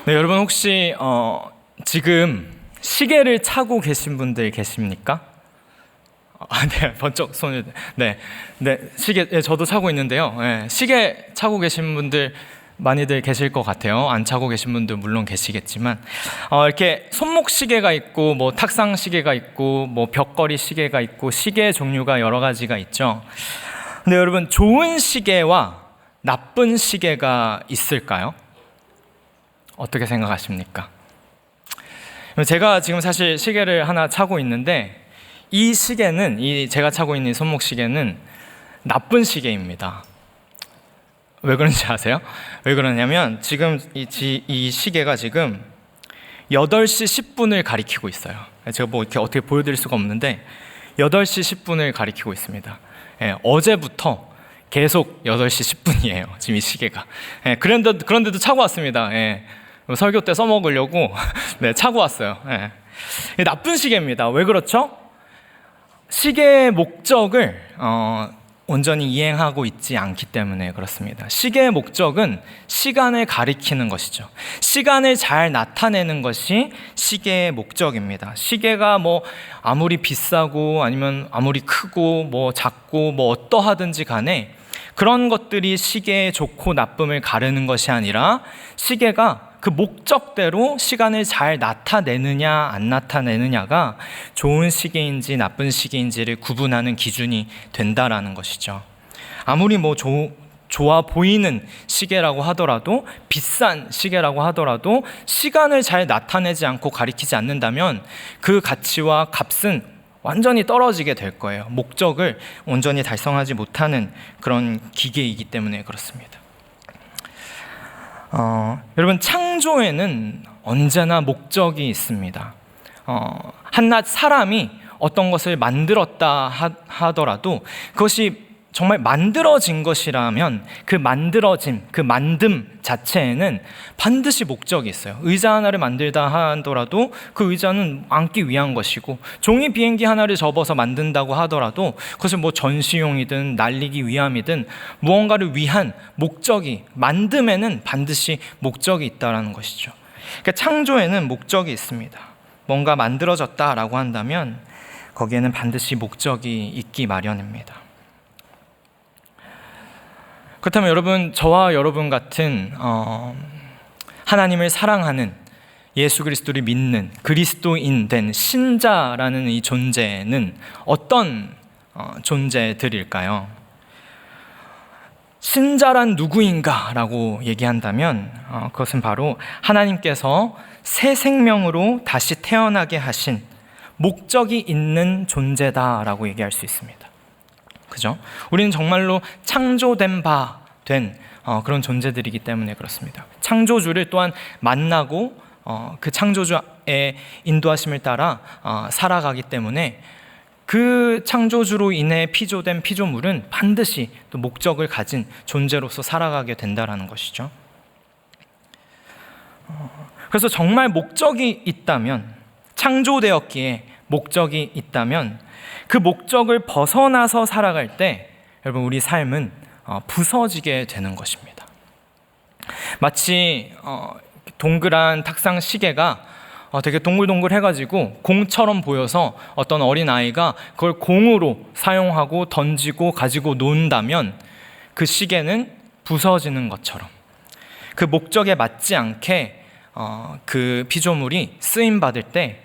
네, 여러분 혹시 지금 시계를 차고 계신 분들 계십니까? 네, 번쩍 손을. 네, 시계. 네, 저도 차고 있는데요. 네, 시계 차고 계신 분들 많이들 계실 것 같아요. 안 차고 계신 분들 물론 계시겠지만, 이렇게 손목 시계가 있고, 뭐 탁상 시계가 있고, 뭐 벽걸이 시계가 있고, 시계 종류가 여러 가지가 있죠. 근데 여러분, 좋은 시계와 나쁜 시계가 있을까요? 어떻게 생각하십니까? 제가 지금 사실 시계를 하나 차고 있는데, 이 시계는, 제가 차고 있는 손목 시계는 나쁜 시계입니다. 왜 그런지 아세요? 왜 그러냐면 지금 이 시계가 지금 8시 10분을 가리키고 있어요. 제가 뭐 이렇게 어떻게 보여드릴 수가 없는데 8시 10분을 가리키고 있습니다. 어제부터 계속 8시 10분이에요. 지금 이 시계가. 그런데도 차고 왔습니다. 설교 때 써먹으려고 네, 차고 왔어요. 나쁜 시계입니다. 왜 그렇죠? 시계의 목적을 온전히 이행하고 있지 않기 때문에 그렇습니다. 시계의 목적은 시간을 가리키는 것이죠. 시간을 잘 나타내는 것이 시계의 목적입니다. 시계가 뭐 아무리 비싸고 아니면 아무리 크고 뭐 작고 뭐 어떠하든지 간에 그런 것들이 시계의 좋고 나쁨을 가르는 것이 아니라 시계가 그 목적대로 시간을 잘 나타내느냐 안 나타내느냐가 좋은 시계인지 나쁜 시계인지를 구분하는 기준이 된다라는 것이죠. 아무리 뭐 좋아 보이는 시계라고 하더라도, 비싼 시계라고 하더라도 시간을 잘 나타내지 않고 가리키지 않는다면 그 가치와 값은 완전히 떨어지게 될 거예요. 목적을 온전히 달성하지 못하는 그런 기계이기 때문에 그렇습니다. 여러분, 창조에는 언제나 목적이 있습니다. 한낱 사람이 어떤 것을 만들었다 하더라도 그것이 정말 만들어진 것이라면 그 만들어짐, 그 만듦 자체에는 반드시 목적이 있어요. 의자 하나를 만들다 하더라도 그 의자는 앉기 위한 것이고, 종이 비행기 하나를 접어서 만든다고 하더라도 그것은 뭐 전시용이든 날리기 위함이든 무언가를 위한 목적이, 만듦에는 반드시 목적이 있다는 것이죠. 그러니까 창조에는 목적이 있습니다. 뭔가 만들어졌다라고 한다면 거기에는 반드시 목적이 있기 마련입니다. 그렇다면 여러분, 저와 여러분 같은 하나님을 사랑하는, 예수 그리스도를 믿는 그리스도인 된 신자라는 이 존재는 어떤 존재들일까요? 신자란 누구인가 라고 얘기한다면 그것은 바로 하나님께서 새 생명으로 다시 태어나게 하신 목적이 있는 존재다라고 얘기할 수 있습니다. 그죠? 우리는 정말로 창조된 바 된 그런 존재들이기 때문에 그렇습니다. 창조주를 또한 만나고 그 창조주의 인도하심을 따라 살아가기 때문에 그 창조주로 인해 피조된 피조물은 반드시 또 목적을 가진 존재로서 살아가게 된다는 것이죠. 그래서 정말 목적이 있다면, 창조되었기에 목적이 있다면 그 목적을 벗어나서 살아갈 때 여러분, 우리 삶은 부서지게 되는 것입니다. 마치 동그란 탁상 시계가 되게 동글동글해가지고 공처럼 보여서 어떤 어린아이가 그걸 공으로 사용하고 던지고 가지고 논다면 그 시계는 부서지는 것처럼, 그 목적에 맞지 않게 그 피조물이 쓰임받을 때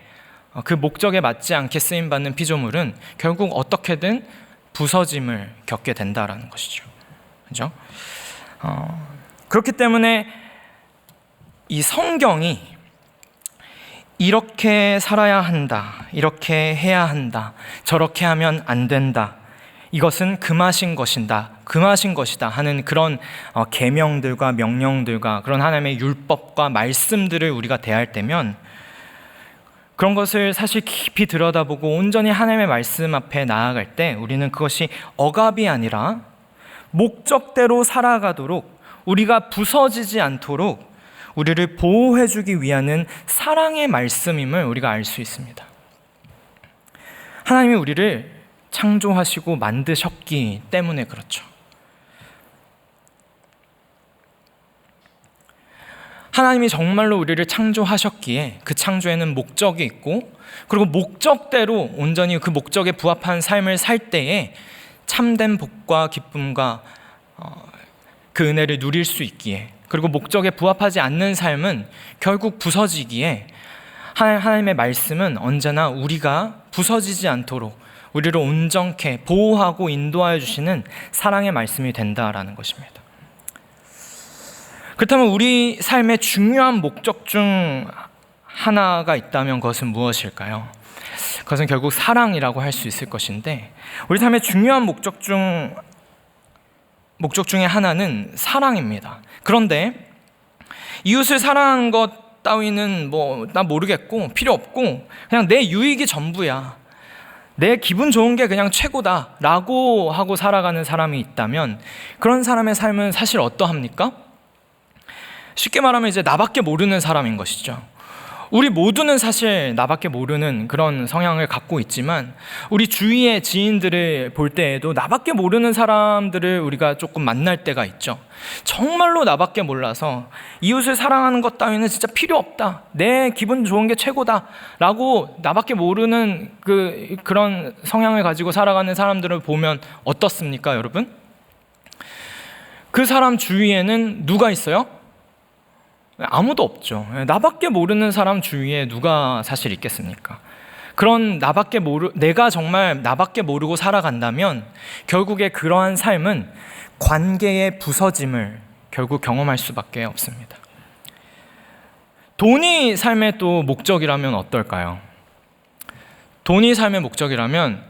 그 목적에 맞지 않게 쓰임받는 피조물은 결국 어떻게든 부서짐을 겪게 된다는 것이죠. 그렇죠? 그렇기 때문에 이 성경이 이렇게 살아야 한다, 이렇게 해야 한다, 저렇게 하면 안 된다, 이것은 금하신 것이다 하는 그런 계명들과 명령들과 그런 하나님의 율법과 말씀들을 우리가 대할 때면, 그런 것을 사실 깊이 들여다보고 온전히 하나님의 말씀 앞에 나아갈 때 우리는 그것이 억압이 아니라 목적대로 살아가도록, 우리가 부서지지 않도록 우리를 보호해주기 위한 사랑의 말씀임을 우리가 알 수 있습니다. 하나님이 우리를 창조하시고 만드셨기 때문에 그렇죠. 하나님이 정말로 우리를 창조하셨기에 그 창조에는 목적이 있고, 그리고 목적대로 온전히 그 목적에 부합한 삶을 살 때에 참된 복과 기쁨과 그 은혜를 누릴 수 있기에, 그리고 목적에 부합하지 않는 삶은 결국 부서지기에, 하나님의 말씀은 언제나 우리가 부서지지 않도록 우리를 온전케 보호하고 인도하여 주시는 사랑의 말씀이 된다라는 것입니다. 그렇다면 우리 삶의 중요한 목적 중 하나가 있다면 그것은 무엇일까요? 그것은 결국 사랑이라고 할 수 있을 것인데, 우리 삶의 중요한 목적 중에 하나는 사랑입니다. 그런데 이웃을 사랑하는 것 따위는 나 모르겠고 필요 없고 그냥 내 유익이 전부야, 내 기분 좋은 게 그냥 최고다 라고 하고 살아가는 사람이 있다면, 그런 사람의 삶은 사실 어떠합니까? 쉽게 말하면 이제 나밖에 모르는 사람인 것이죠. 우리 모두는 사실 나밖에 모르는 그런 성향을 갖고 있지만, 우리 주위의 지인들을 볼 때에도 나밖에 모르는 사람들을 우리가 조금 만날 때가 있죠. 정말로 나밖에 몰라서 이웃을 사랑하는 것 따위는 진짜 필요 없다, 내 기분 좋은 게 최고다 라고 나밖에 모르는 그런 성향을 가지고 살아가는 사람들을 보면 어떻습니까, 여러분? 그 사람 주위에는 누가 있어요? 아무도 없죠. 나밖에 모르는 사람 주위에 누가 사실 있겠습니까? 그런 내가 정말 나밖에 모르고 살아간다면 결국에 그러한 삶은 관계의 부서짐을 결국 경험할 수밖에 없습니다. 돈이 삶의 또 목적이라면 어떨까요? 돈이 삶의 목적이라면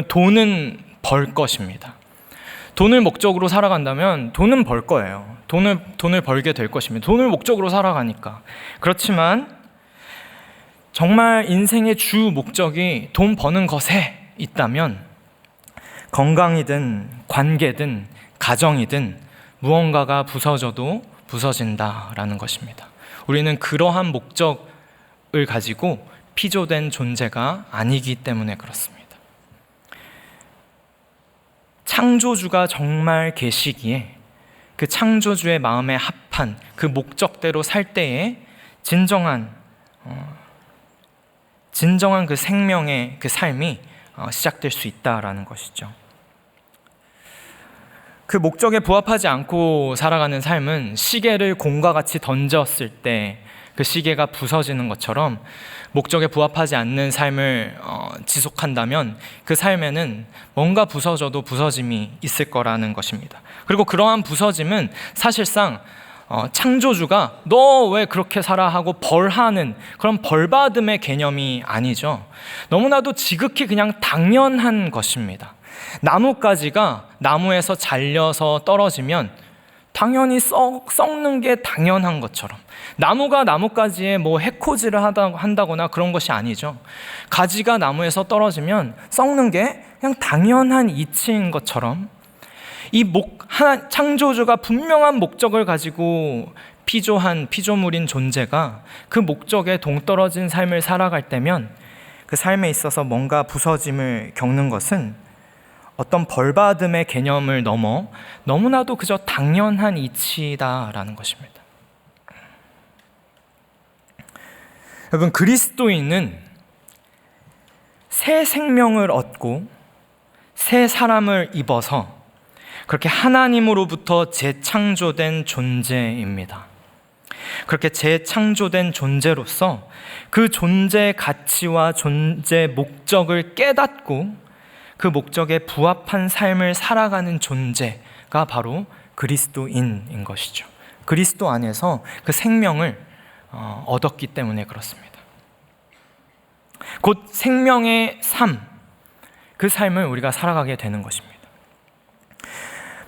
돈은 벌 것입니다. 돈을 목적으로 살아간다면 돈은 벌 거예요. 돈을 벌게 될 것입니다. 돈을 목적으로 살아가니까. 그렇지만 정말 인생의 주 목적이 돈 버는 것에 있다면 건강이든 관계든 가정이든 무언가가 부서져도 부서진다라는 것입니다. 우리는 그러한 목적을 가지고 피조된 존재가 아니기 때문에 그렇습니다. 창조주가 정말 계시기에 그 창조주의 마음에 합한 그 목적대로 살 때에 진정한 그 생명의 그 삶이 시작될 수 있다라는 것이죠. 그 목적에 부합하지 않고 살아가는 삶은 시계를 공과 같이 던졌을 때 그 시계가 부서지는 것처럼, 목적에 부합하지 않는 삶을 지속한다면 그 삶에는 뭔가 부서져도 부서짐이 있을 거라는 것입니다. 그리고 그러한 부서짐은 사실상 창조주가 너 왜 그렇게 살아 하고 벌하는 그런 벌받음의 개념이 아니죠. 너무나도 지극히 그냥 당연한 것입니다. 나뭇가지가 나무에서 잘려서 떨어지면 당연히 썩는 게 당연한 것처럼, 나무가 나뭇가지에 해코지를 한다거나 그런 것이 아니죠. 가지가 나무에서 떨어지면 썩는 게 그냥 당연한 이치인 것처럼, 창조주가 분명한 목적을 가지고 피조물인 존재가 그 목적에 동떨어진 삶을 살아갈 때면 그 삶에 있어서 뭔가 부서짐을 겪는 것은 어떤 벌받음의 개념을 넘어 너무나도 그저 당연한 이치다라는 것입니다. 여러분, 그리스도인은 새 생명을 얻고 새 사람을 입어서 그렇게 하나님으로부터 재창조된 존재입니다. 그렇게 재창조된 존재로서 그 존재의 가치와 존재 목적을 깨닫고 그 목적에 부합한 삶을 살아가는 존재가 바로 그리스도인인 것이죠. 그리스도 안에서 그 생명을 얻었기 때문에 그렇습니다. 곧 생명의 삶, 그 삶을 우리가 살아가게 되는 것입니다.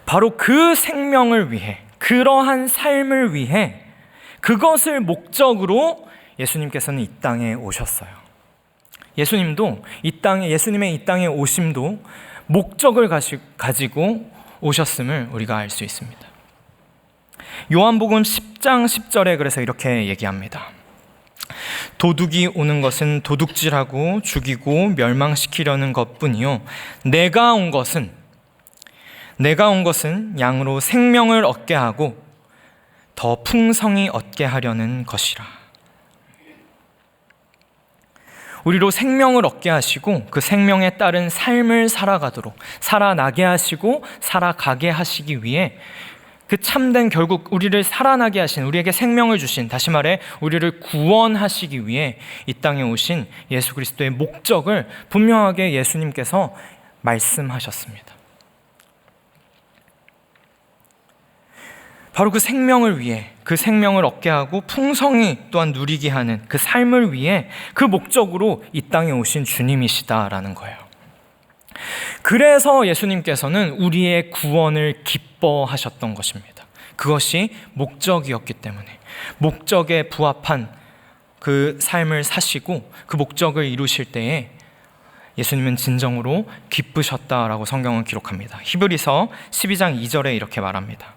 바로 그 생명을 위해, 그러한 삶을 위해, 그것을 목적으로 예수님께서는 이 땅에 오셨어요. 예수님의 이 땅에 오심도 목적을 가지고 오셨음을 우리가 알 수 있습니다. 요한복음 10장 10절에 그래서 이렇게 얘기합니다. 도둑이 오는 것은 도둑질하고 죽이고 멸망시키려는 것뿐이요, 내가 온 것은 양으로 생명을 얻게 하고 더 풍성히 얻게 하려는 것이라. 우리로 생명을 얻게 하시고 그 생명에 따른 삶을 살아나게 하시고 살아가게 하시기 위해 그 참된, 결국 우리를 살아나게 하신, 우리에게 생명을 주신, 다시 말해 우리를 구원하시기 위해 이 땅에 오신 예수 그리스도의 목적을 분명하게 예수님께서 말씀하셨습니다. 바로 그 생명을 위해, 그 생명을 얻게 하고 풍성히 또한 누리게 하는 그 삶을 위해 그 목적으로 이 땅에 오신 주님이시다라는 거예요. 그래서 예수님께서는 우리의 구원을 기뻐하셨던 것입니다. 그것이 목적이었기 때문에, 목적에 부합한 그 삶을 사시고 그 목적을 이루실 때에 예수님은 진정으로 기쁘셨다라고 성경은 기록합니다. 히브리서 12장 2절에 이렇게 말합니다.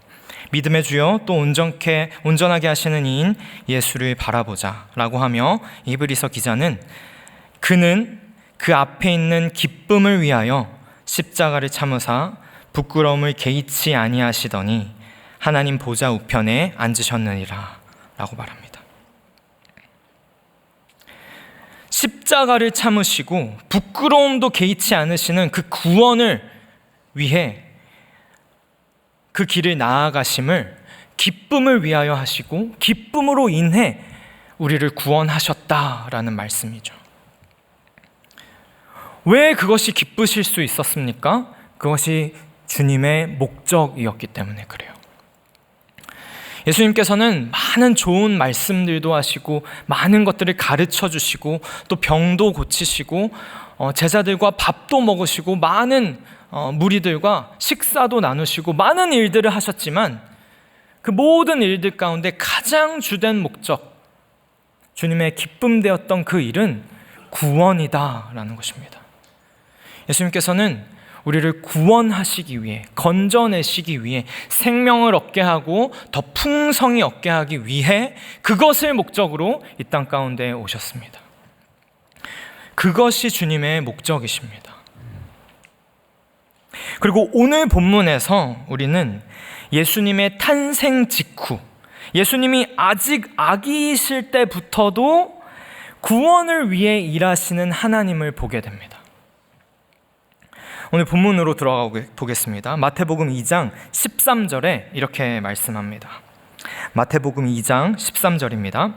믿음의 주여 또 온전하게 하시는 이인 예수를 바라보자 라고 하며, 히브리서 기자는 그는 그 앞에 있는 기쁨을 위하여 십자가를 참으사 부끄러움을 개의치 아니하시더니 하나님 보좌 우편에 앉으셨느니라 라고 말합니다. 십자가를 참으시고 부끄러움도 개의치 않으시는 그 구원을 위해 그 길을 나아가심을 기쁨을 위하여 하시고 기쁨으로 인해 우리를 구원하셨다라는 말씀이죠. 왜 그것이 기쁘실 수 있었습니까? 그것이 주님의 목적이었기 때문에 그래요. 예수님께서는 많은 좋은 말씀들도 하시고 많은 것들을 가르쳐 주시고 또 병도 고치시고 제자들과 밥도 먹으시고 많은 무리들과 식사도 나누시고 많은 일들을 하셨지만 그 모든 일들 가운데 가장 주된 목적, 주님의 기쁨 되었던 그 일은 구원이다라는 것입니다. 예수님께서는 우리를 구원하시기 위해, 건져내시기 위해, 생명을 얻게 하고 더 풍성히 얻게 하기 위해 그것을 목적으로 이 땅 가운데 오셨습니다. 그것이 주님의 목적이십니다. 그리고 오늘 본문에서 우리는 예수님의 탄생 직후, 예수님이 아직 아기이실 때부터도 구원을 위해 일하시는 하나님을 보게 됩니다. 오늘 본문으로 들어가 보겠습니다. 마태복음 2장 13절에 이렇게 말씀합니다. 마태복음 2장 13절입니다.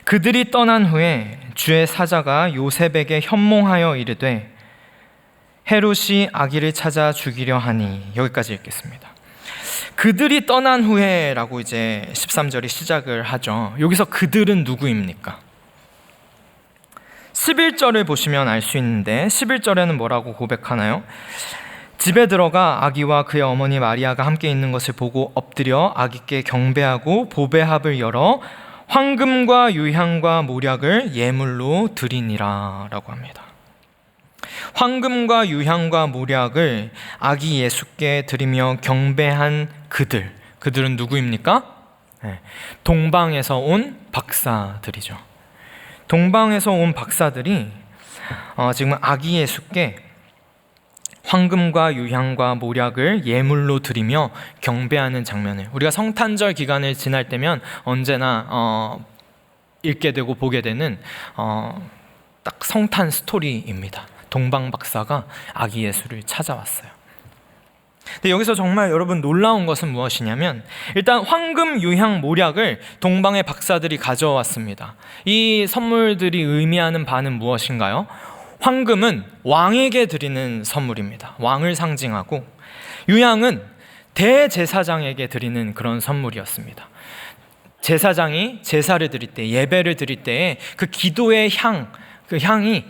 그들이 떠난 후에 주의 사자가 요셉에게 현몽하여 이르되 헤롯이 아기를 찾아 죽이려 하니. 여기까지 읽겠습니다. 그들이 떠난 후에라고 이제 13절이 시작을 하죠. 여기서 그들은 누구입니까? 11절을 보시면 알 수 있는데 11절에는 뭐라고 고백하나요? 집에 들어가 아기와 그의 어머니 마리아가 함께 있는 것을 보고 엎드려 아기께 경배하고 보배합을 열어 황금과 유향과 모략을 예물로 드리니라 라고 합니다. 황금과 유향과 모략을 아기 예수께 드리며 경배한 그들은 누구입니까? 동방에서 온 박사들이죠. 동방에서 온 박사들이 지금 아기 예수께 황금과 유향과 모략을 예물로 드리며 경배하는 장면을 우리가 성탄절 기간을 지날 때면 언제나 읽게 되고 보게 되는 딱 성탄 스토리입니다. 동방 박사가 아기 예수를 찾아왔어요. 근데 여기서 정말 여러분 놀라운 것은 무엇이냐면 일단 황금, 유향, 모략을 동방의 박사들이 가져왔습니다. 이 선물들이 의미하는 바는 무엇인가요? 황금은 왕에게 드리는 선물입니다. 왕을 상징하고, 유향은 대제사장에게 드리는 그런 선물이었습니다. 제사장이 제사를 드릴 때, 예배를 드릴 때에 그 기도의 그 향이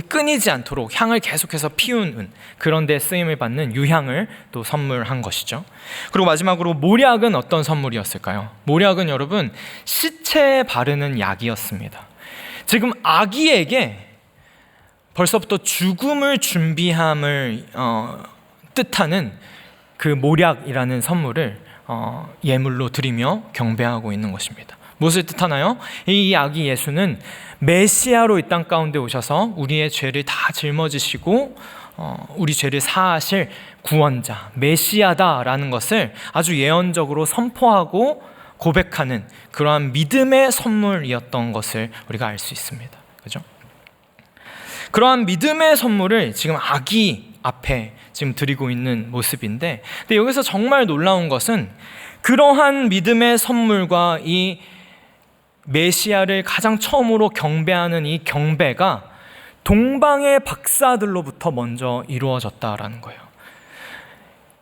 끊이지 않도록 향을 계속해서 피우는 그런 데 쓰임을 받는 유향을 또 선물한 것이죠. 그리고 마지막으로 모략은 어떤 선물이었을까요? 모략은 여러분 시체에 바르는 약이었습니다. 지금 아기에게 벌써부터 죽음을 준비함을 뜻하는 그 모략이라는 선물을 예물로 드리며 경배하고 있는 것입니다. 무엇을 뜻하나요? 이 아기 예수는 메시아로 이 땅 가운데 오셔서 우리의 죄를 다 짊어지시고 우리 죄를 사하실 구원자, 메시아다라는 것을 아주 예언적으로 선포하고 고백하는 그러한 믿음의 선물이었던 것을 우리가 알 수 있습니다. 그죠? 그러한 믿음의 선물을 지금 아기 앞에 지금 드리고 있는 모습인데, 근데 여기서 정말 놀라운 것은 그러한 믿음의 선물과 이 메시아를 가장 처음으로 경배하는 이 경배가 동방의 박사들로부터 먼저 이루어졌다라는 거예요.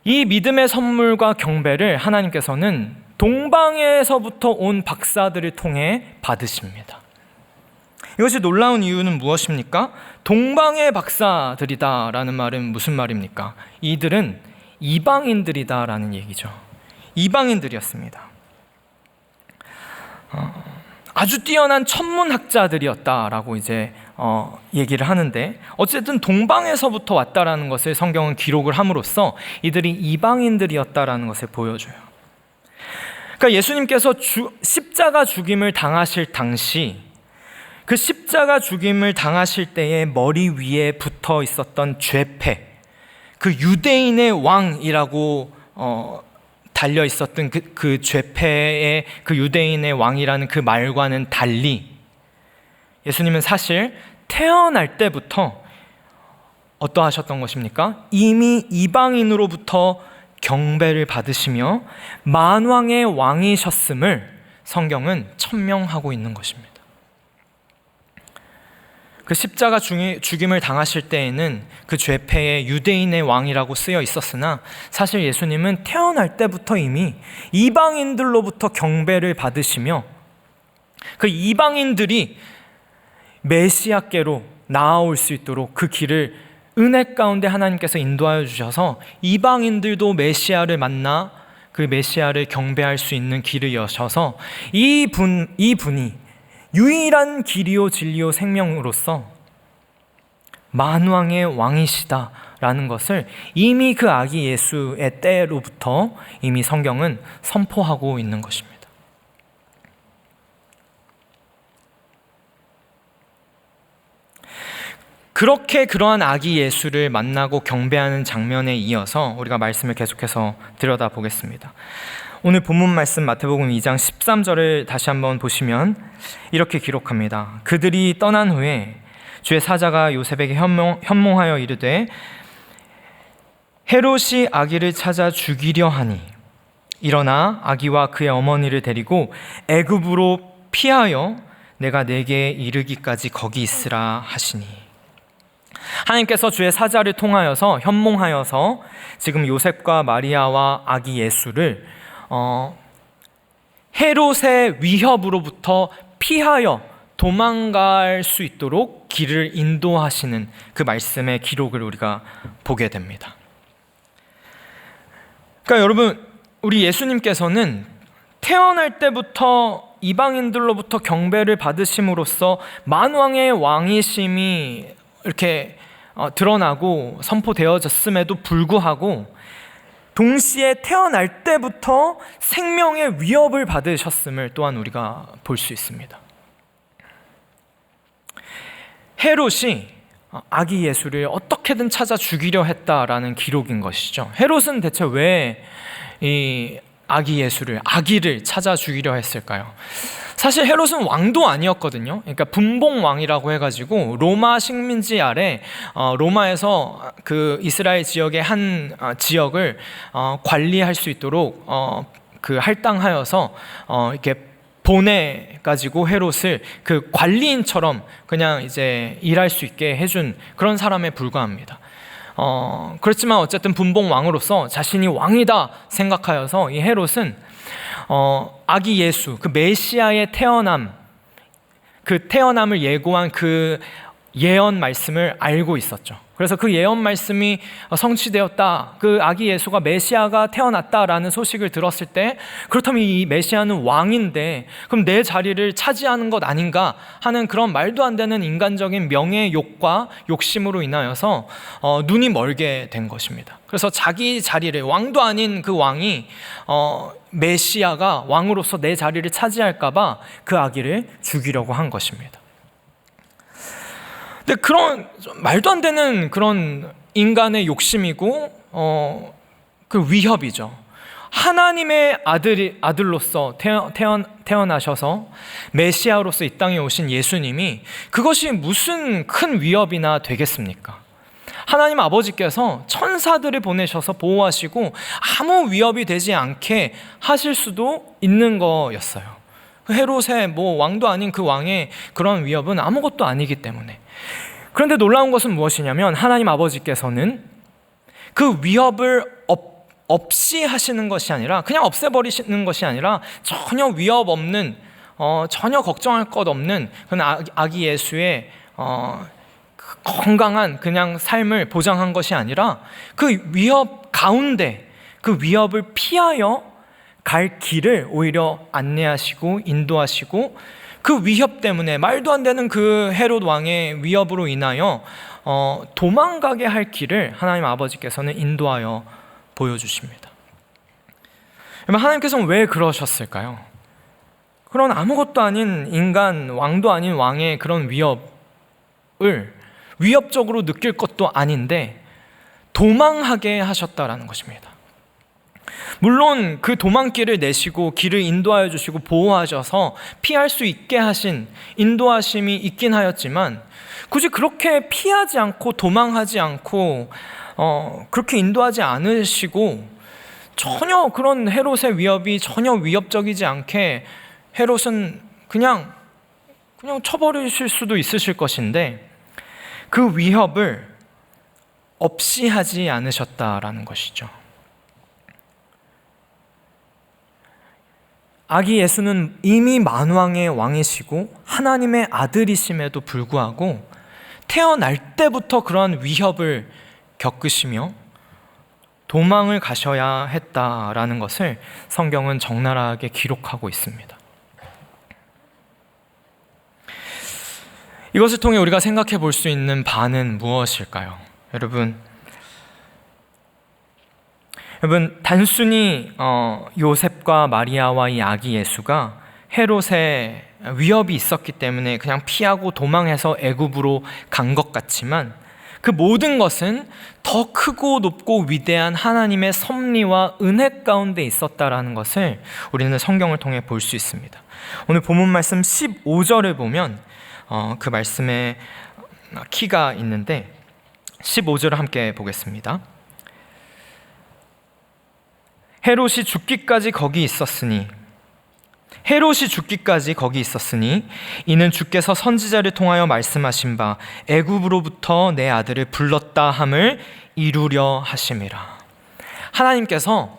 이 믿음의 선물과 경배를 하나님께서는 동방에서부터 온 박사들을 통해 받으십니다. 이것이 놀라운 이유는 무엇입니까? 동방의 박사들이다라는 말은 무슨 말입니까? 이들은 이방인들이다라는 얘기죠. 이방인들이었습니다. 아주 뛰어난 천문학자들이었다라고 이제 얘기를 하는데, 어쨌든 동방에서부터 왔다라는 것을 성경은 기록을 함으로써 이들이 이방인들이었다라는 것을 보여줘요. 그러니까 예수님께서 십자가 죽임을 당하실 당시, 그 십자가 죽임을 당하실 때의 머리 위에 붙어 있었던 죄패, 그 유대인의 왕이라고 달려 있었던 그 죄패의 그 유대인의 왕이라는 그 말과는 달리, 예수님은 사실 태어날 때부터 어떠하셨던 것입니까? 이미 이방인으로부터 경배를 받으시며 만왕의 왕이셨음을 성경은 천명하고 있는 것입니다. 그 십자가 죽임을 당하실 때에는 그 죄패의 유대인의 왕이라고 쓰여 있었으나 사실 예수님은 태어날 때부터 이미 이방인들로부터 경배를 받으시며 그 이방인들이 메시아께로 나아올 수 있도록 그 길을 은혜 가운데 하나님께서 인도하여 주셔서 이방인들도 메시아를 만나 그 메시아를 경배할 수 있는 길을 여셔서 이분이 유일한 길이요 진리요 생명으로서 만왕의 왕이시다라는 것을 이미 그 아기 예수의 때로부터 이미 성경은 선포하고 있는 것입니다. 그렇게 그러한 아기 예수를 만나고 경배하는 장면에 이어서 우리가 말씀을 계속해서 들여다보겠습니다. 오늘 본문 말씀 마태복음 2장 13절을 다시 한번 보시면 이렇게 기록합니다. 그들이 떠난 후에 주의 사자가 요셉에게 현몽하여 이르되 헤롯이 아기를 찾아 죽이려 하니 일어나 아기와 그의 어머니를 데리고 애굽으로 피하여 내가 내게 이르기까지 거기 있으라 하시니. 하나님께서 주의 사자를 통하여서 현몽하여서 지금 요셉과 마리아와 아기 예수를 헤롯의 위협으로부터 피하여 도망갈 수 있도록 길을 인도하시는 그 말씀의 기록을 우리가 보게 됩니다. 그러니까 여러분, 우리 예수님께서는 태어날 때부터 이방인들로부터 경배를 받으심으로써 만왕의 왕이심이 이렇게 드러나고 선포되어졌음에도 불구하고 동시에 태어날 때부터 생명의 위협을 받으셨음을 또한 우리가 볼 수 있습니다. 헤롯이 아기 예수를 어떻게든 찾아 죽이려 했다라는 기록인 것이죠. 헤롯은 대체 왜 이 아기를 찾아 죽이려 했을까요? 사실 헤롯은 왕도 아니었거든요. 그러니까 분봉왕이라고 해가지고 로마 식민지 아래 로마에서 그 이스라엘 지역의 한 지역을 관리할 수 있도록 그 할당하여서 이렇게 보내가지고 헤롯을 그 관리인처럼 그냥 이제 일할 수 있게 해준 그런 사람에 불과합니다. 그렇지만 어쨌든 분봉왕으로서 자신이 왕이다 생각하여서 이 헤롯은 아기 예수, 그 메시아의 태어남, 그 태어남을 예고한 그 예언 말씀을 알고 있었죠. 그래서 그 예언 말씀이 성취되었다, 그 아기 예수가 메시아가 태어났다라는 소식을 들었을 때, 그렇다면 이 메시아는 왕인데 그럼 내 자리를 차지하는 것 아닌가 하는 그런 말도 안 되는 인간적인 명예욕과 욕심으로 인하여서 눈이 멀게 된 것입니다. 그래서 자기 자리를, 왕도 아닌 그 왕이 메시아가 왕으로서 내 자리를 차지할까 봐 그 아기를 죽이려고 한 것입니다. 근데 그런 말도 안 되는 그런 인간의 욕심이고 그 위협이죠. 하나님의 아들로서 태어나셔서 메시아로서 이 땅에 오신 예수님이 그것이 무슨 큰 위협이나 되겠습니까? 하나님 아버지께서 천사들을 보내셔서 보호하시고 아무 위협이 되지 않게 하실 수도 있는 거였어요. 헤롯의 왕도 아닌 그 왕의 그런 위협은 아무것도 아니기 때문에. 그런데 놀라운 것은 무엇이냐면 하나님 아버지께서는 그 위협을 없이 하시는 것이 아니라, 그냥 없애버리시는 것이 아니라 전혀 위협 없는, 전혀 걱정할 것 없는 그런 아기 예수의 건강한 그냥 삶을 보장한 것이 아니라 그 위협 가운데 그 위협을 피하여 갈 길을 오히려 안내하시고 인도하시고, 그 위협 때문에 말도 안 되는 그 헤롯 왕의 위협으로 인하여 도망가게 할 길을 하나님 아버지께서는 인도하여 보여주십니다. 그러면 하나님께서는 왜 그러셨을까요? 그런 아무것도 아닌 인간, 왕도 아닌 왕의 그런 위협을 위협적으로 느낄 것도 아닌데 도망하게 하셨다라는 것입니다. 물론 그 도망길을 내시고 길을 인도하여 주시고 보호하셔서 피할 수 있게 하신 인도하심이 있긴 하였지만, 굳이 그렇게 피하지 않고 도망하지 않고 그렇게 인도하지 않으시고 전혀 그런 헤롯의 위협이 전혀 위협적이지 않게 헤롯은 그냥 쳐버리실 수도 있으실 것인데, 그 위협을 없이 하지 않으셨다라는 것이죠. 아기 예수는 이미 만왕의 왕이시고 하나님의 아들이심에도 불구하고 태어날 때부터 그러한 위협을 겪으시며 도망을 가셔야 했다라는 것을 성경은 적나라하게 기록하고 있습니다. 이것을 통해 우리가 생각해 볼 수 있는 바는 무엇일까요? 여러분, 단순히 요셉과 마리아와 이 아기 예수가 헤롯의 위협이 있었기 때문에 그냥 피하고 도망해서 애굽으로 간 것 같지만, 그 모든 것은 더 크고 높고 위대한 하나님의 섭리와 은혜 가운데 있었다라는 것을 우리는 성경을 통해 볼 수 있습니다. 오늘 본문 말씀 15절을 보면 그 말씀에 키가 있는데 15절을 함께 보겠습니다. 헤롯이 죽기까지 거기 있었으니 이는 주께서 선지자를 통하여 말씀하신 바 애굽으로부터 내 아들을 불렀다 함을 이루려 하심이라. 하나님께서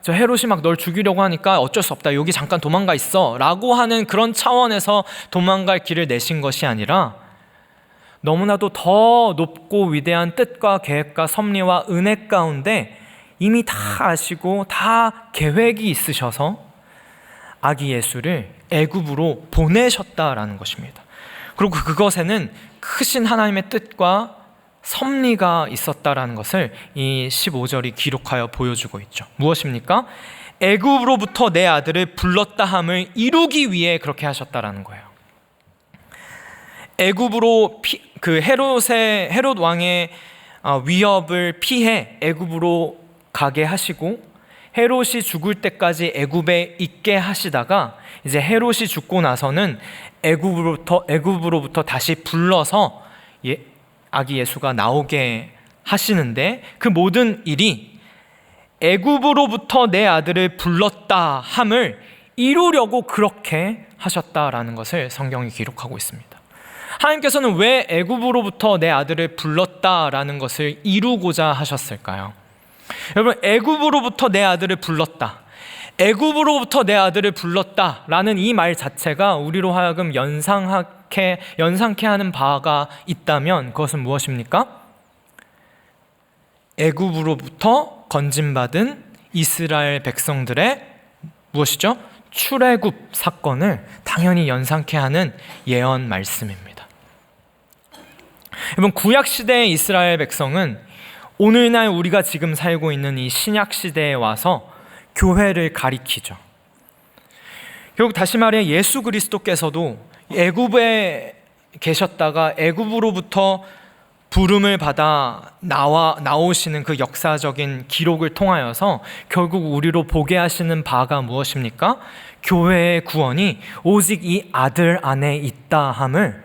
저 헤롯이 막 널 죽이려고 하니까 어쩔 수 없다, 여기 잠깐 도망가 있어 라고 하는 그런 차원에서 도망갈 길을 내신 것이 아니라, 너무나도 더 높고 위대한 뜻과 계획과 섭리와 은혜 가운데 이미 다 아시고 다 계획이 있으셔서 아기 예수를 애굽으로 보내셨다라는 것입니다. 그리고 그것에는 크신 하나님의 뜻과 섭리가 있었다라는 것을 이 15절이 기록하여 보여주고 있죠. 무엇입니까? 애굽으로부터 내 아들을 불렀다 함을 이루기 위해 그렇게 하셨다라는 거예요. 애굽으로 그 헤롯 왕의 위협을 피해 애굽으로 가게 하시고, 헤롯이 죽을 때까지 애굽에 있게 하시다가 이제 헤롯이 죽고 나서는 애굽으로부터 다시 불러서 아기 예수가 나오게 하시는데, 그 모든 일이 애굽으로부터 내 아들을 불렀다 함을 이루려고 그렇게 하셨다라는 것을 성경이 기록하고 있습니다. 하나님께서는 왜 애굽으로부터 내 아들을 불렀다라는 것을 이루고자 하셨을까요? 여러분, 애굽으로부터 내 아들을 불렀다, 애굽으로부터 내 아들을 불렀다라는 이 말 자체가 우리로 하여금 연상케 하는 바가 있다면 그것은 무엇입니까? 애굽으로부터 건짐받은 이스라엘 백성들의 무엇이죠? 출애굽 사건을 당연히 연상케 하는 예언 말씀입니다. 여러분, 구약 시대의 이스라엘 백성은 오늘날 우리가 지금 살고 있는 이 신약 시대에 와서 교회를 가리키죠. 결국 다시 말해 예수 그리스도께서도 애굽에 계셨다가 애굽으로부터 부름을 받아 나오시는 그 역사적인 기록을 통하여서 결국 우리로 보게 하시는 바가 무엇입니까? 교회의 구원이 오직 이 아들 안에 있다 함을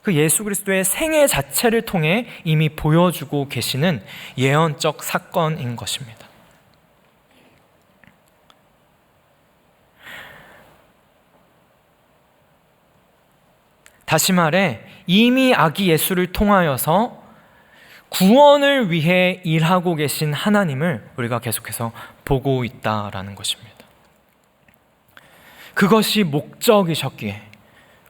그 예수 그리스도의 생애 자체를 통해 이미 보여주고 계시는 예언적 사건인 것입니다. 다시 말해 이미 아기 예수를 통하여서 구원을 위해 일하고 계신 하나님을 우리가 계속해서 보고 있다라는 것입니다. 그것이 목적이셨기에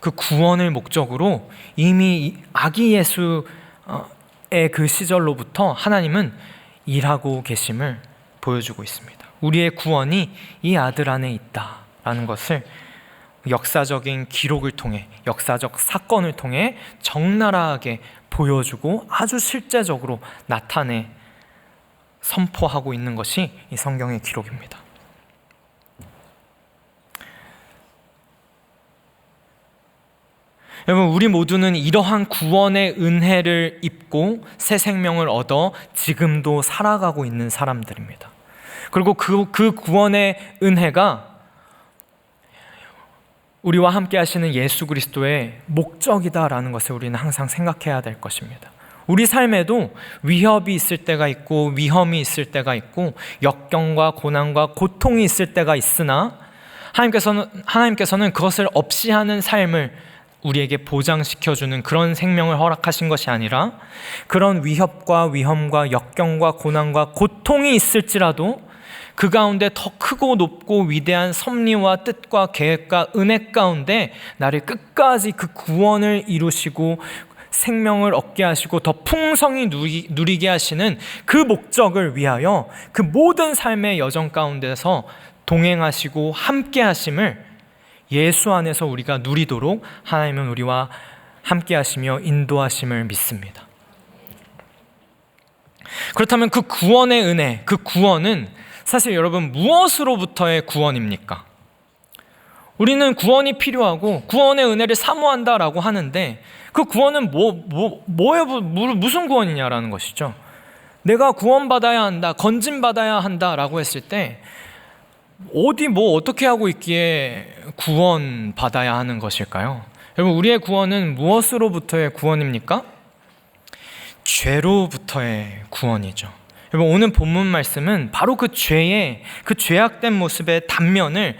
그 구원을 목적으로 이미 아기 예수의 그 시절로부터 하나님은 일하고 계심을 보여주고 있습니다. 우리의 구원이 이 아들 안에 있다라는 것을 역사적인 기록을 통해, 역사적 사건을 통해 적나라하게 보여주고 아주 실제적으로 나타내 선포하고 있는 것이 이 성경의 기록입니다. 여러분, 우리 모두는 이러한 구원의 은혜를 입고 새 생명을 얻어 지금도 살아가고 있는 사람들입니다. 그리고 그 구원의 은혜가 우리와 함께 하시는 예수 그리스도의 목적이다라는 것을 우리는 항상 생각해야 될 것입니다. 우리 삶에도 위협이 있을 때가 있고 위험이 있을 때가 있고 역경과 고난과 고통이 있을 때가 있으나 하나님께서는 그것을 없이 하는 삶을 우리에게 보장시켜주는 그런 생명을 허락하신 것이 아니라 그런 위협과 위험과 역경과 고난과 고통이 있을지라도 그 가운데 더 크고 높고 위대한 섭리와 뜻과 계획과 은혜 가운데 나를 끝까지 그 구원을 이루시고 생명을 얻게 하시고 더 풍성히 누리게 하시는 그 목적을 위하여 그 모든 삶의 여정 가운데서 동행하시고 함께 하심을 예수 안에서 우리가 누리도록 하나님은 우리와 함께 하시며 인도하심을 믿습니다. 그렇다면 그 구원의 은혜, 그 구원은 사실 여러분 무엇으로부터의 구원입니까? 우리는 구원이 필요하고 구원의 은혜를 사모한다라고 하는데 그 구원은 무슨 구원이냐라는 것이죠. 내가 구원받아야 한다, 건진받아야 한다라고 했을 때 어떻게 하고 있기에 구원받아야 하는 것일까요? 여러분, 우리의 구원은 무엇으로부터의 구원입니까? 죄로부터의 구원이죠. 여러분, 오늘 본문 말씀은 바로 그 죄악된 모습의 단면을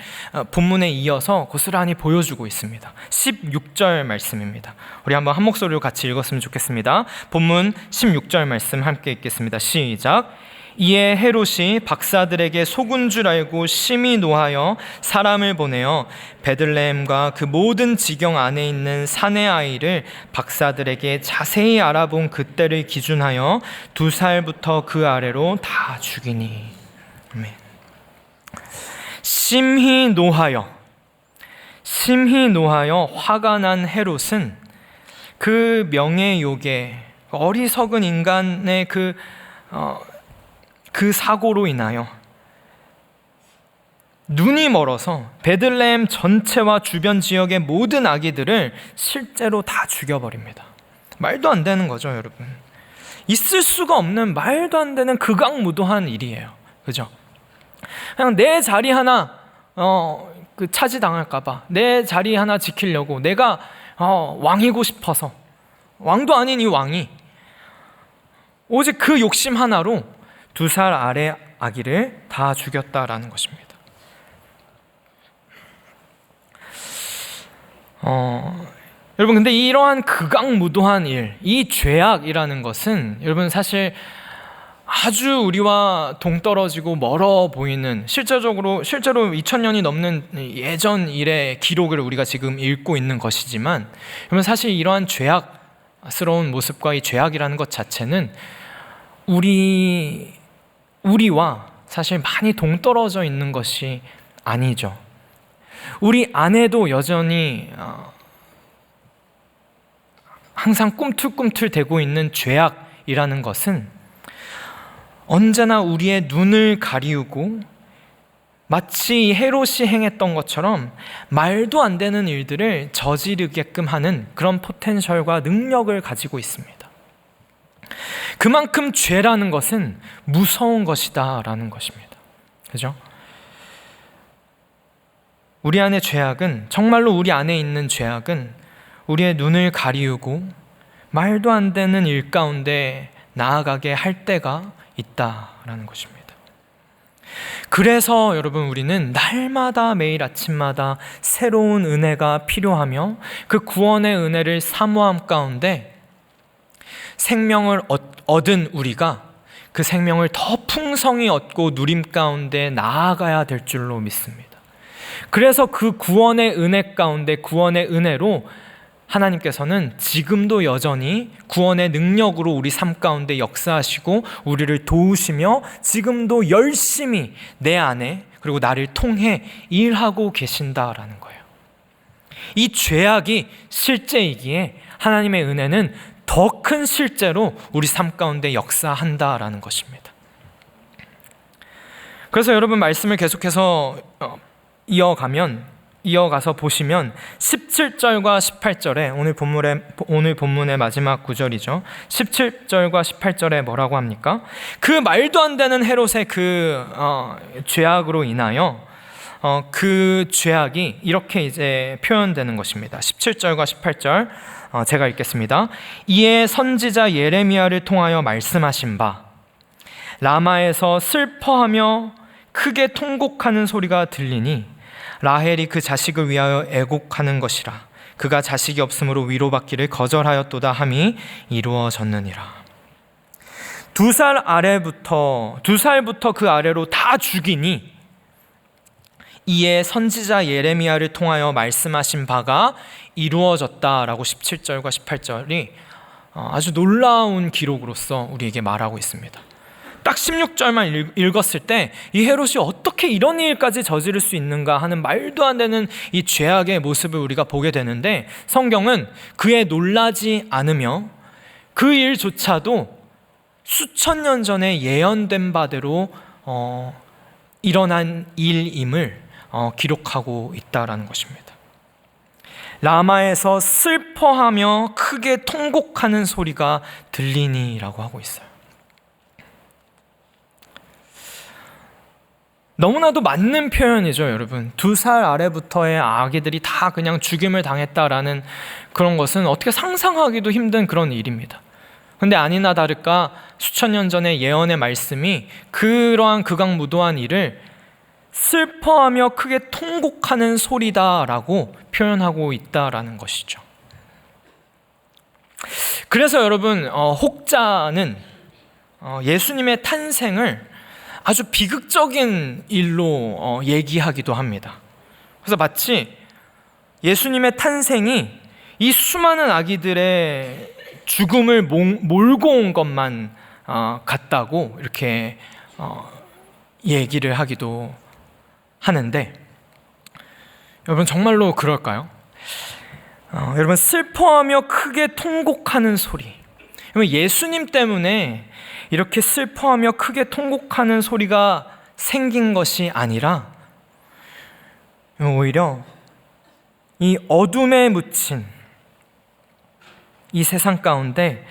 본문에 이어서 고스란히 보여주고 있습니다. 16절 말씀입니다. 우리 한번 한 목소리로 같이 읽었으면 좋겠습니다. 본문 16절 말씀 함께 읽겠습니다. 시작. 이에 헤롯이 박사들에게 속은 줄 알고 심히 노하여 사람을 보내어 베들레헴과 그 모든 지경 안에 있는 사내 아이를 박사들에게 자세히 알아본 그때를 기준하여 2살부터 그 아래로 다 죽이니. 아멘. 심히 노하여 화가 난 헤롯은 그 명예욕에 어리석은 인간의 그 사고로 인하여 눈이 멀어서 베들레헴 전체와 주변 지역의 모든 아기들을 실제로 다 죽여버립니다. 말도 안 되는 거죠, 여러분. 있을 수가 없는 말도 안 되는 극악무도한 일이에요. 그죠? 그냥 내 자리 하나 차지당할까봐, 내 자리 하나 지키려고 내가 왕이고 싶어서, 왕도 아닌 이 왕이 오직 그 욕심 하나로 2살 아래 아기를 다 죽였다라는 것입니다. 여러분, 근데 이러한 극악무도한 일, 이 죄악이라는 것은 여러분 사실 아주 우리와 동떨어지고 멀어 보이는 실제로 2000년이 넘는 예전 일의 기록을 우리가 지금 읽고 있는 것이지만, 여러분 사실 이러한 죄악스러운 모습과 이 죄악이라는 것 자체는 우리와 사실 많이 동떨어져 있는 것이 아니죠. 우리 안에도 여전히 항상 꿈틀꿈틀대고 있는 죄악이라는 것은 언제나 우리의 눈을 가리우고 마치 헤롯이 행했던 것처럼 말도 안 되는 일들을 저지르게끔 하는 그런 포텐셜과 능력을 가지고 있습니다. 그만큼 죄라는 것은 무서운 것이다라는 것입니다. 그죠? 우리 안에 죄악은, 정말로 우리 안에 있는 죄악은 우리의 눈을 가리우고 말도 안 되는 일 가운데 나아가게 할 때가 있다라는 것입니다. 그래서 여러분, 우리는 날마다 매일 아침마다 새로운 은혜가 필요하며 그 구원의 은혜를 사모함 가운데 생명을 얻은 우리가 그 생명을 더 풍성히 얻고 누림 가운데 나아가야 될 줄로 믿습니다. 그래서 그 구원의 은혜 가운데, 구원의 은혜로 하나님께서는 지금도 여전히 구원의 능력으로 우리 삶 가운데 역사하시고 우리를 도우시며 지금도 열심히 내 안에 그리고 나를 통해 일하고 계신다라는 거예요. 이 죄악이 실제이기에 하나님의 은혜는 더 큰 실제로 우리 삶 가운데 역사한다라는 것입니다. 그래서 여러분, 말씀을 계속해서 이어가서 보시면 17절과 18절에 오늘 본문의 마지막 구절이죠. 17절과 18절에 뭐라고 합니까? 그 말도 안 되는 헤롯의 그 죄악으로 인하여 그 죄악이 이렇게 이제 표현되는 것입니다. 17절과 18절 제가 읽겠습니다. 이에 선지자 예레미야를 통하여 말씀하신 바 라마에서 슬퍼하며 크게 통곡하는 소리가 들리니 라헬이 그 자식을 위하여 애곡하는 것이라. 그가 자식이 없으므로 위로받기를 거절하였도다 함이 이루어졌느니라. 2살부터 그 아래로 다 죽이니 이에 선지자 예레미야를 통하여 말씀하신 바가 이루어졌다라고 17절과 18절이 아주 놀라운 기록으로서 우리에게 말하고 있습니다. 딱 16절만 읽었을 때 이 헤롯이 어떻게 이런 일까지 저지를 수 있는가 하는 말도 안 되는 이 죄악의 모습을 우리가 보게 되는데, 성경은 그에 놀라지 않으며 그 일조차도 수천 년 전에 예언된 바대로 일어난 일임을 기록하고 있다라는 것입니다. 라마에서 슬퍼하며 크게 통곡하는 소리가 들리니라고 하고 있어요. 너무나도 맞는 표현이죠, 여러분. 2살 아래부터의 아기들이 다 그냥 죽임을 당했다라는 그런 것은 어떻게 상상하기도 힘든 그런 일입니다. 근데 아니나 다를까 수천 년 전의 예언의 말씀이 그러한 극악무도한 일을 슬퍼하며 크게 통곡하는 소리다라고 표현하고 있다라는 것이죠. 그래서 여러분, 혹자는 예수님의 탄생을 아주 비극적인 일로 얘기하기도 합니다. 그래서 마치 예수님의 탄생이 이 수많은 아기들의 죽음을 몰고 온 것만 같다고 이렇게 얘기를 하기도 하는데, 여러분 정말로 그럴까요? 여러분, 슬퍼하며 크게 통곡하는 소리, 여러분 예수님 때문에 이렇게 슬퍼하며 크게 통곡하는 소리가 생긴 것이 아니라 오히려 이 어둠에 묻힌 이 세상 가운데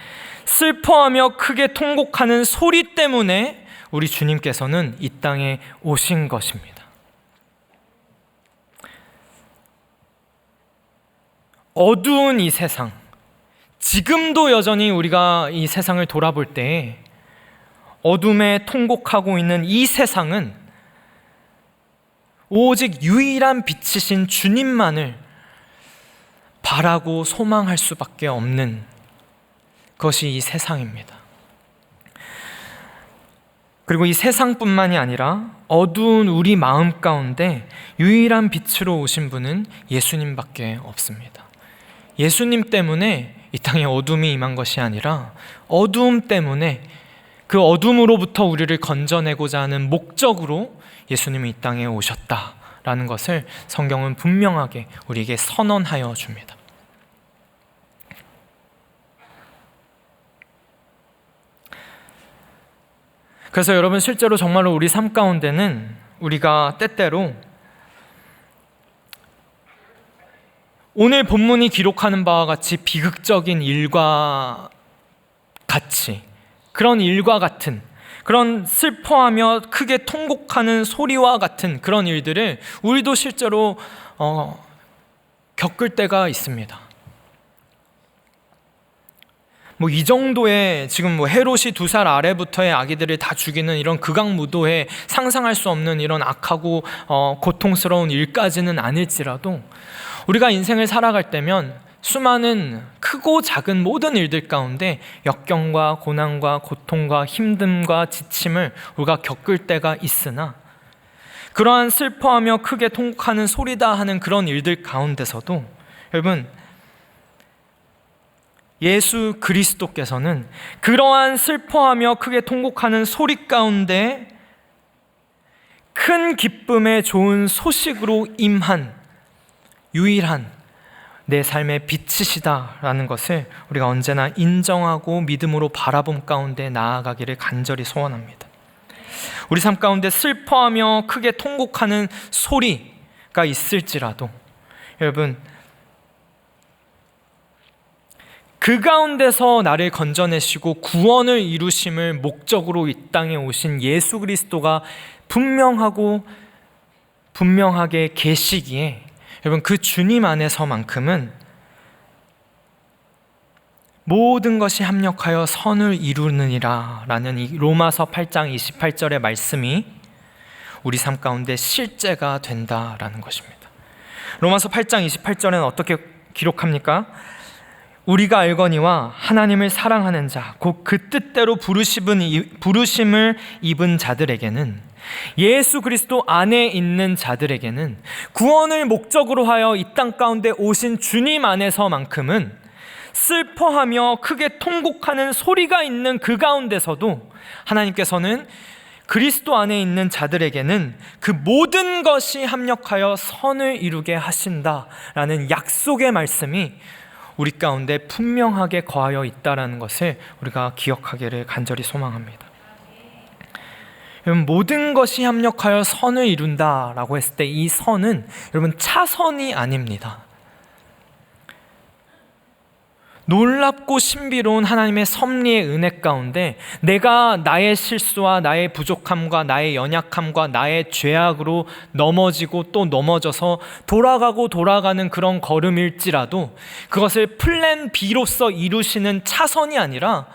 슬퍼하며 크게 통곡하는 소리 때문에 우리 주님께서는 이 땅에 오신 것입니다. 어두운 이 세상, 지금도 여전히 우리가 이 세상을 돌아볼 때 어둠에 통곡하고 있는 이 세상은 오직 유일한 빛이신 주님만을 바라고 소망할 수밖에 없는 것이 이 세상입니다. 그리고 이 세상뿐만이 아니라 어두운 우리 마음 가운데 유일한 빛으로 오신 분은 예수님밖에 없습니다. 예수님 때문에 이 땅에 어둠이 임한 것이 아니라 어두움 때문에 그 어둠으로부터 우리를 건져내고자 하는 목적으로 예수님이 이 땅에 오셨다라는 것을 성경은 분명하게 우리에게 선언하여 줍니다. 그래서 여러분, 실제로 정말로 우리 삶 가운데는 우리가 때때로 오늘 본문이 기록하는 바와 같이 비극적인 일과 같이 그런 일과 같은, 그런 슬퍼하며 크게 통곡하는 소리와 같은 그런 일들을 우리도 실제로 겪을 때가 있습니다. 이 정도의 지금 헤롯이 2살 아래부터의 아기들을 다 죽이는 이런 극악무도의 상상할 수 없는 이런 악하고 고통스러운 일까지는 아닐지라도 우리가 인생을 살아갈 때면 수많은 크고 작은 모든 일들 가운데 역경과 고난과 고통과 힘듦과 지침을 우리가 겪을 때가 있으나 그러한 슬퍼하며 크게 통곡하는 소리다 하는 그런 일들 가운데서도 여러분, 예수 그리스도께서는 그러한 슬퍼하며 크게 통곡하는 소리 가운데 큰 기쁨의 좋은 소식으로 임한 유일한 내 삶의 빛이시다라는 것을 우리가 언제나 인정하고 믿음으로 바라봄 가운데 나아가기를 간절히 소원합니다. 우리 삶 가운데 슬퍼하며 크게 통곡하는 소리가 있을지라도 여러분, 그 가운데서 나를 건져내시고 구원을 이루심을 목적으로 이 땅에 오신 예수 그리스도가 분명하게 계시기에 여러분, 그 주님 안에서만큼은 모든 것이 합력하여 선을 이루느니라 라는 이 로마서 8장 28절의 말씀이 우리 삶 가운데 실제가 된다라는 것입니다. 로마서 8장 28절에는 어떻게 기록합니까? 우리가 알거니와 하나님을 사랑하는 자, 곧 그 뜻대로 부르심을 입은 자들에게는, 예수 그리스도 안에 있는 자들에게는, 구원을 목적으로 하여 이 땅 가운데 오신 주님 안에서만큼은 슬퍼하며 크게 통곡하는 소리가 있는 그 가운데서도 하나님께서는 그리스도 안에 있는 자들에게는 그 모든 것이 합력하여 선을 이루게 하신다라는 약속의 말씀이 우리 가운데 분명하게 거하여 있다는 것을 우리가 기억하기를 간절히 소망합니다. 여러분, 모든 것이 합력하여 선을 이룬다라고 했을 때 이 선은 여러분 차선이 아닙니다. 놀랍고 신비로운 하나님의 섭리의 은혜 가운데 내가 나의 실수와 나의 부족함과 나의 연약함과 나의 죄악으로 넘어지고 또 넘어져서 돌아가는 그런 걸음일지라도 그것을 플랜 B로서 이루시는 차선이 아니라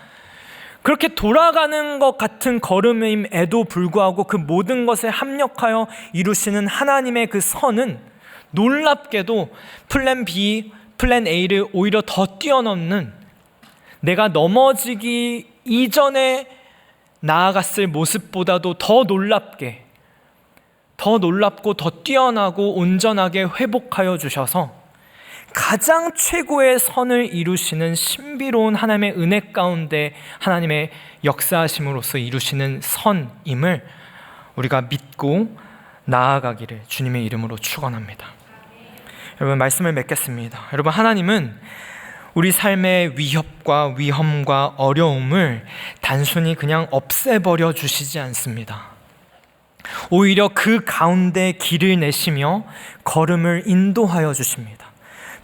그렇게 돌아가는 것 같은 걸음임에도 불구하고 그 모든 것에 합력하여 이루시는 하나님의 그 선은 놀랍게도 플랜 B, 플랜 A를 오히려 더 뛰어넘는, 내가 넘어지기 이전에 나아갔을 모습보다도 더 놀랍고 더 뛰어나고 온전하게 회복하여 주셔서 가장 최고의 선을 이루시는 신비로운 하나님의 은혜 가운데 하나님의 역사하심으로써 이루시는 선임을 우리가 믿고 나아가기를 주님의 이름으로 축원합니다. 여러분, 말씀을 맺겠습니다. 여러분, 하나님은 우리 삶의 위협과 위험과 어려움을 단순히 그냥 없애버려 주시지 않습니다. 오히려 그 가운데 길을 내시며 걸음을 인도하여 주십니다.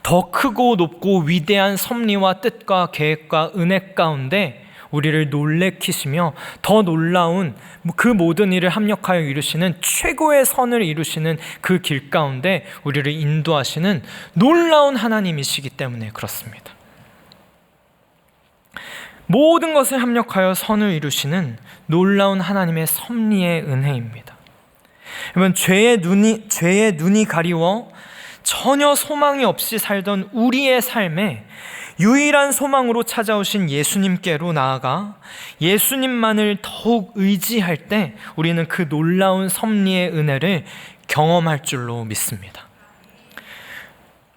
더 크고 높고 위대한 섭리와 뜻과 계획과 은혜 가운데 우리를 놀래키시며 더 놀라운 그 모든 일을 합력하여 이루시는 최고의 선을 이루시는 그 길 가운데 우리를 인도하시는 놀라운 하나님이시기 때문에 그렇습니다. 모든 것을 합력하여 선을 이루시는 놀라운 하나님의 섭리의 은혜입니다. 여러분, 죄의 눈이 가리워 전혀 소망이 없이 살던 우리의 삶에 유일한 소망으로 찾아오신 예수님께로 나아가 예수님만을 더욱 의지할 때 우리는 그 놀라운 섭리의 은혜를 경험할 줄로 믿습니다.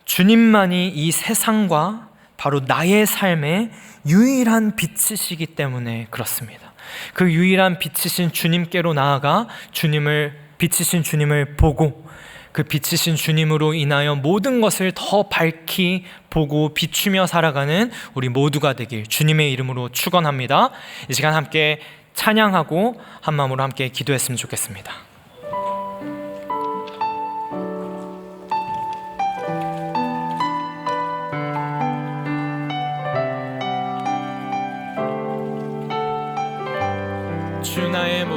주님만이 이 세상과 바로 나의 삶의 유일한 빛이시기 때문에 그렇습니다. 그 유일한 빛이신 주님께로 나아가 빛이신 주님을 보고 그 빛이신 주님으로 인하여 모든 것을 더 밝히 보고 비추며 살아가는 우리 모두가 되길 주님의 이름으로 축원합니다. 이 시간 함께 찬양하고 한 마음으로 함께 기도했으면 좋겠습니다.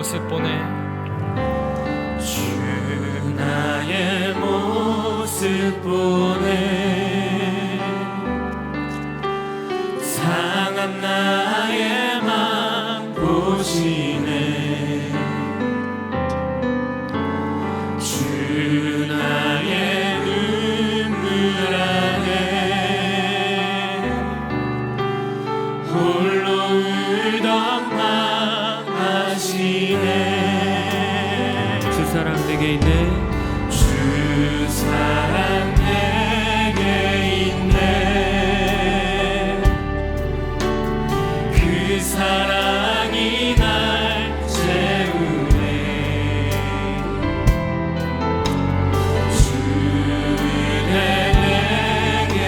모습 보내. 주 나의 모습 보내 상한 나의 맘 보시네 주 나의 눈물 안에 홀로 울던 맘 아시네 주 사랑 내게 있네 주 사랑 내게 있네 그 사랑이 날 채우네 주 은혜 내게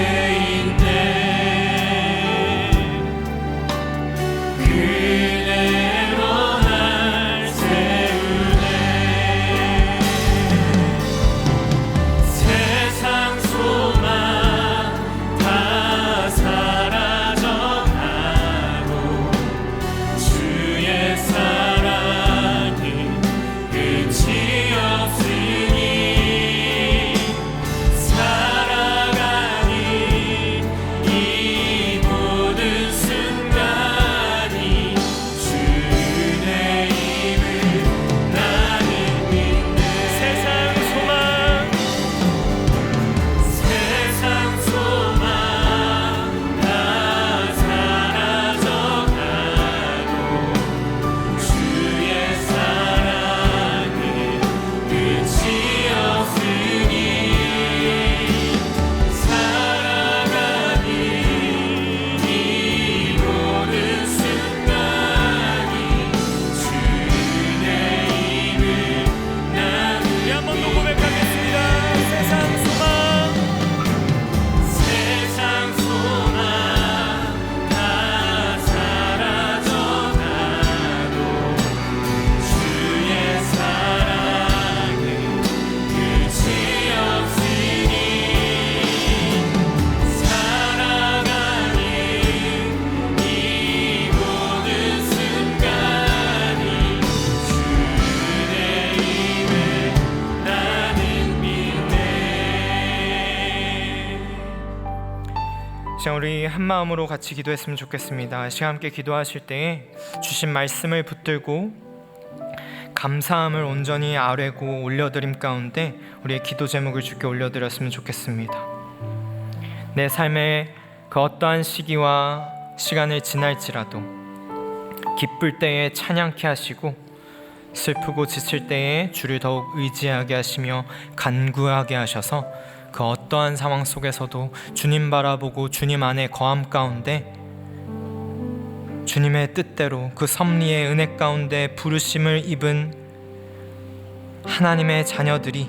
있네 그 은혜로 날 채우네 세상 소망 다 사라져가고 주의 사랑이 끝이 없으니 살아가니 이 모든 순간이 주의 힘을 나는 믿네 세상 소망 세상 소망 다 사라져가고 주의 사랑은 끝이 없으니 살아가니 이 모든 순간이 주의 힘을 나는 우리 한 번 더 고백하겠습니다 세상 소망 세상 소망 다 사라져가도 주의 사랑은 끝이 없으니 살아가니 이 모든 순간이 주의 힘을 나는 믿네 자, 우리 한 마음으로 같이 기도했으면 좋겠습니다. 시간 함께 기도하실 때에 주신 말씀을 붙들고 감사함을 온전히 아뢰고 올려드림 가운데 우리의 기도 제목을 주께 올려드렸으면 좋겠습니다. 내 삶의 그 어떠한 시기와 시간을 지날지라도 기쁠 때에 찬양케 하시고 슬프고 지칠 때에 주를 더욱 의지하게 하시며 간구하게 하셔서 그 어떠한 상황 속에서도 주님 바라보고 주님 안에 거함 가운데 주님의 뜻대로 그 섭리의 은혜 가운데 부르심을 입은 하나님의 자녀들이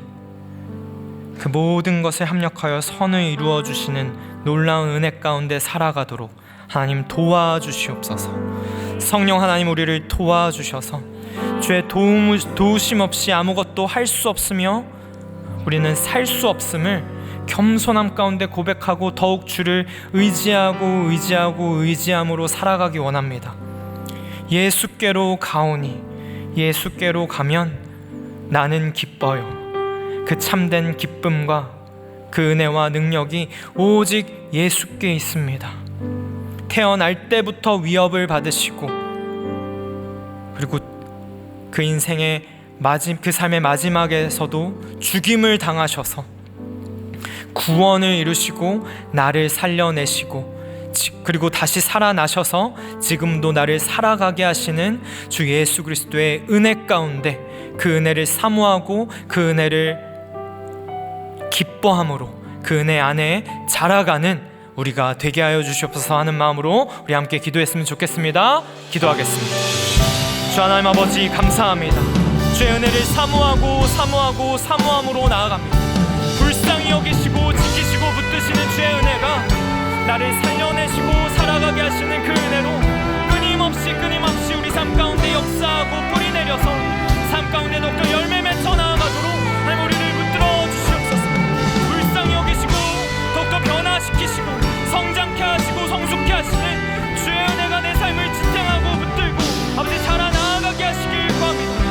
그 모든 것을 합력하여 선을 이루어 주시는 놀라운 은혜 가운데 살아가도록 하나님 도와주시옵소서. 성령 하나님 우리를 도와주셔서 주의 도우심 없이 아무것도 할 수 없으며 우리는 살 수 없음을 겸손함 가운데 고백하고 더욱 주를 의지함으로 살아가기 원합니다. 예수께로 가오니 예수께로 가면 나는 기뻐요. 그 참된 기쁨과 그 은혜와 능력이 오직 예수께 있습니다. 태어날 때부터 위협을 받으시고 그리고 그 인생의 그 삶의 마지막에서도 죽임을 당하셔서 구원을 이루시고 나를 살려내시고 그리고 다시 살아나셔서 지금도 나를 살아가게 하시는 주 예수 그리스도의 은혜 가운데 그 은혜를 사모하고 그 은혜를 기뻐함으로 그 은혜 안에 자라가는 우리가 되게 하여 주시옵소서 하는 마음으로 우리 함께 기도했으면 좋겠습니다. 기도하겠습니다. 주 하나님 아버지 감사합니다. 주의 은혜를 사모함으로 나아갑니다. 불쌍히 여기시고 지키시고 붙드시는 주의 은혜가 나를 살려내시고 살아가게 하시는 그 은혜로 끊임없이 우리 삶 가운데 역사하고 뿌리 내려서 삶 가운데 더욱더 열매 맺혀 나아가도록 하나님 우리를 붙들어 주시옵소서. 불쌍히 여기시고 더욱더 변화시키시고 성장케 하시고 성숙케 하시는 주의 은혜가 내 삶을 지탱하고 붙들고 아버지 자라나아가게 하시길 구합니다.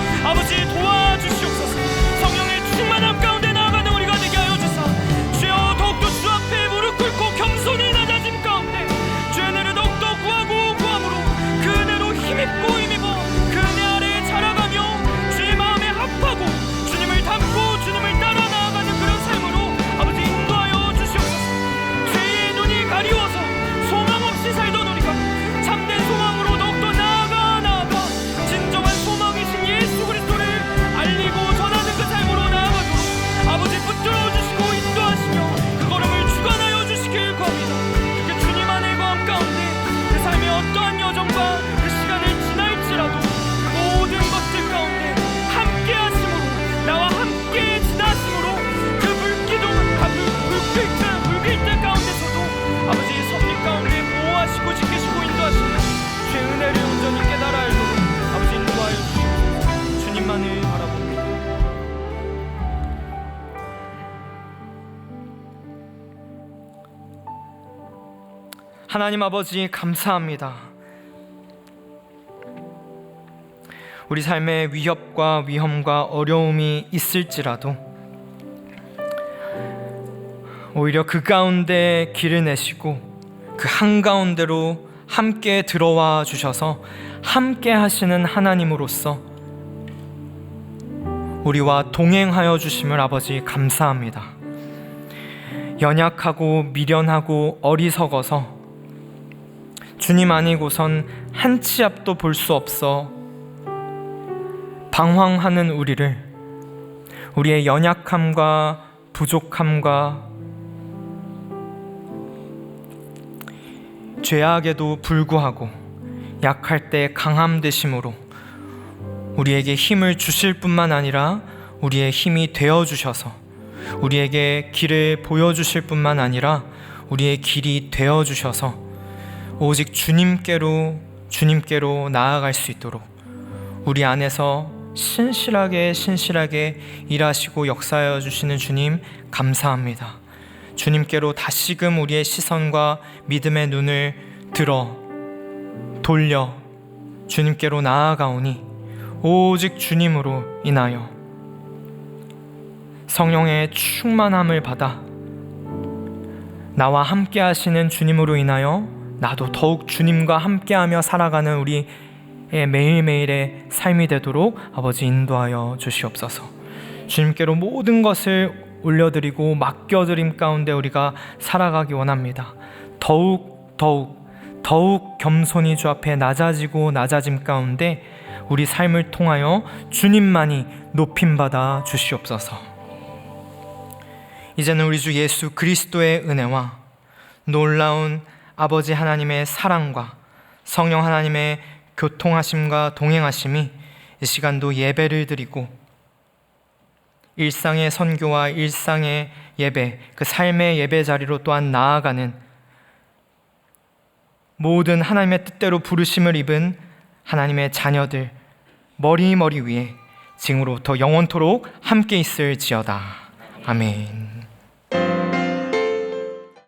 하나님 아버지 감사합니다. 우리 삶에 위협과 위험과 어려움이 있을지라도 오히려 그 가운데 길을 내시고 그 한가운데로 함께 들어와 주셔서 함께 하시는 하나님으로서 우리와 동행하여 주심을 아버지 감사합니다. 연약하고 미련하고 어리석어서 주님 아니고선 한 치 앞도 볼 수 없어 방황하는 우리를 우리의 연약함과 부족함과 죄악에도 불구하고 약할 때 강함 되심으로 우리에게 힘을 주실 뿐만 아니라 우리의 힘이 되어 주셔서 우리에게 길을 보여주실 뿐만 아니라 우리의 길이 되어 주셔서 오직 주님께로 나아갈 수 있도록 우리 안에서 신실하게 일하시고 역사하여 주시는 주님 감사합니다. 주님께로 다시금 우리의 시선과 믿음의 눈을 돌려 주님께로 나아가오니 오직 주님으로 인하여 성령의 충만함을 받아 나와 함께 하시는 주님으로 인하여 나도 더욱 주님과 함께하며 살아가는 우리의 매일매일의 삶이 되도록 아버지 인도하여 주시옵소서. 주님께로 모든 것을 올려드리고 맡겨드림 가운데 우리가 살아가기 원합니다. 더욱 겸손히 주 앞에 낮아짐 가운데 우리 삶을 통하여 주님만이 높임받아 주시옵소서. 이제는 우리 주 예수 그리스도의 은혜와 놀라운 아버지 하나님의 사랑과 성령 하나님의 교통하심과 동행하심이 이 시간도 예배를 드리고 일상의 선교와 일상의 예배, 그 삶의 예배 자리로 또한 나아가는 모든 하나님의 뜻대로 부르심을 입은 하나님의 자녀들 머리 위에 지금으로부터 영원토록 함께 있을지어다. 아멘.